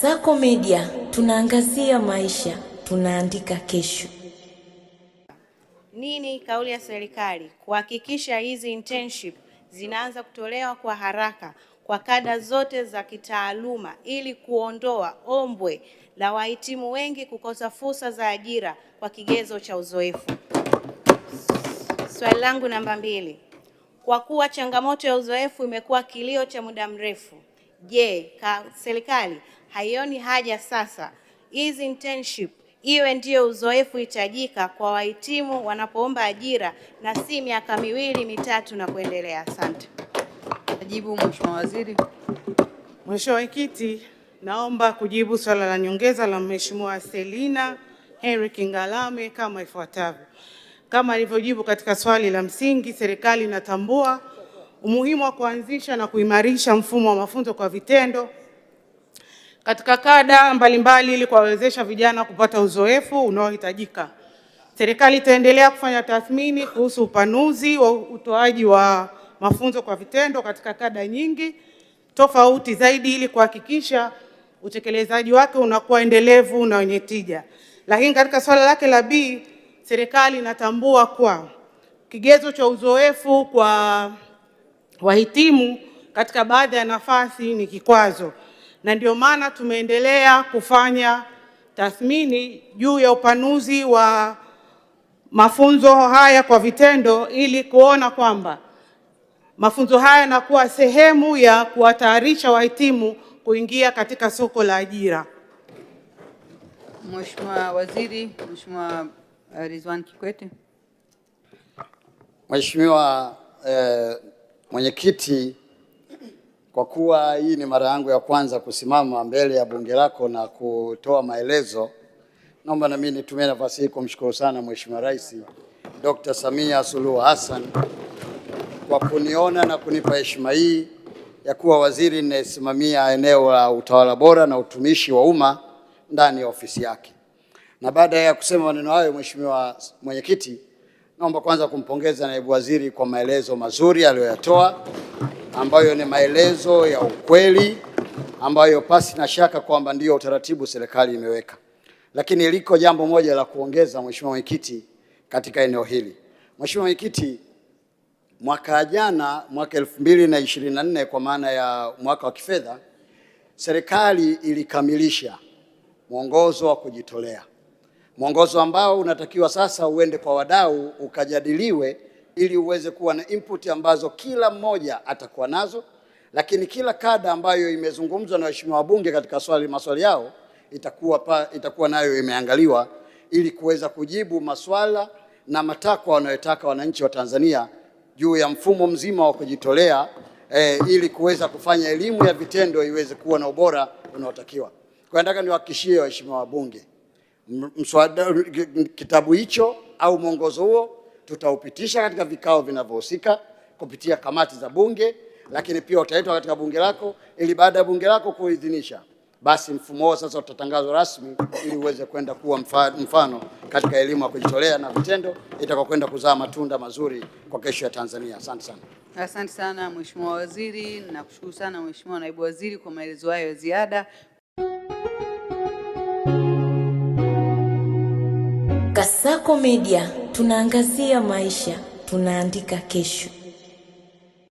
Kasako Media, tunaangazia maisha, tunaandika kesho. Nini kauli ya serikali kuhakikisha hizi internship zinaanza kutolewa kwa haraka kwa kada zote za kitaaluma ili kuondoa ombwe la wahitimu wengi kukosa fursa za ajira kwa kigezo cha uzoefu? Swali langu namba 2. Kwa kuwa changamoto ya uzoefu imekuwa kilio cha muda mrefu, je, serikali haioni haja sasa hizi internship iwe ndio uzoefu hitajika kwa wahitimu wanapoomba ajira na si miaka 2, 3 na kuendelea? Asante. Jibu Mheshimiwa Waziri. Mheshimiwa Mwenyekiti, naomba kujibu swala la nyongeza la Mheshimiwa Selina Henry Kingalame kama ifuatavyo. Kama alivyojibu katika swali la msingi, serikali inatambua umuhimu wa kuanzisha na kuimarisha mfumo wa mafunzo kwa vitendo katika kada mbalimbali ili kuwawezesha vijana kupata uzoefu unaohitajika. Serikali itaendelea kufanya tathmini kuhusu upanuzi wa utoaji wa mafunzo kwa vitendo katika kada nyingi tofauti zaidi ili kuhakikisha utekelezaji wake unakuwa endelevu na wenye tija. Lakini katika swala lake la B, serikali inatambua kwa kigezo cha uzoefu kwa wahitimu katika baadhi ya nafasi ni kikwazo, na ndio maana tumeendelea kufanya tathmini juu ya upanuzi wa mafunzo haya kwa vitendo ili kuona kwamba mafunzo haya yanakuwa sehemu ya kuwatayarisha wahitimu kuingia katika soko la ajira. Mheshimiwa Waziri, Mheshimiwa Ridhiwani Kikwete. Mheshimiwa Mwenyekiti, kwa kuwa hii ni mara yangu ya kwanza kusimama mbele ya bunge lako na kutoa maelezo, naomba na mimi nitumie nafasi hii kumshukuru sana Mheshimiwa Rais Dr. Samia Suluhu Hassan kwa kuniona na kunipa heshima hii ya kuwa waziri ninayesimamia eneo la utawala bora na utumishi wa umma ndani ya ofisi yake. Na baada ya kusema maneno hayo, Mheshimiwa Mwenyekiti, naomba kwanza kumpongeza naibu waziri kwa maelezo mazuri aliyoyatoa, ambayo ni maelezo ya ukweli, ambayo pasi na shaka kwamba ndio utaratibu serikali imeweka. Lakini liko jambo moja la kuongeza, Mheshimiwa Mwenyekiti, katika eneo hili. Mheshimiwa Mwenyekiti, mwaka jana, mwaka 2024 kwa maana ya mwaka wa kifedha, serikali ilikamilisha mwongozo wa kujitolea. Mwongozo ambao unatakiwa sasa uende kwa wadau ukajadiliwe ili uweze kuwa na input ambazo kila mmoja atakuwa nazo, lakini kila kada ambayo imezungumzwa na waheshimiwa wabunge katika maswali yao itakuwa nayo imeangaliwa ili kuweza kujibu maswala na matakwa wanayotaka wananchi wa Tanzania juu ya mfumo mzima wa kujitolea ili kuweza kufanya elimu ya vitendo iweze kuwa na ubora unaotakiwa. Kwa nataka niwahakikishie waheshimiwa wabunge, mswada kitabu hicho au mwongozo huo tutaupitisha katika vikao vinavyohusika kupitia kamati za bunge, lakini pia utaitwa katika bunge lako ili baada ya bunge lako kuidhinisha, basi mfumo huo sasa utatangazwa rasmi ili uweze kwenda kuwa mfano katika elimu ya kujitolea na vitendo itakayokwenda kuzaa matunda mazuri kwa kesho ya Tanzania. Asante sana. Asante sana Mheshimiwa Waziri, na kushukuru sana Mheshimiwa Naibu Waziri kwa maelezo hayo ya ziada. Kasako Media, tunaangazia maisha, tunaandika kesho.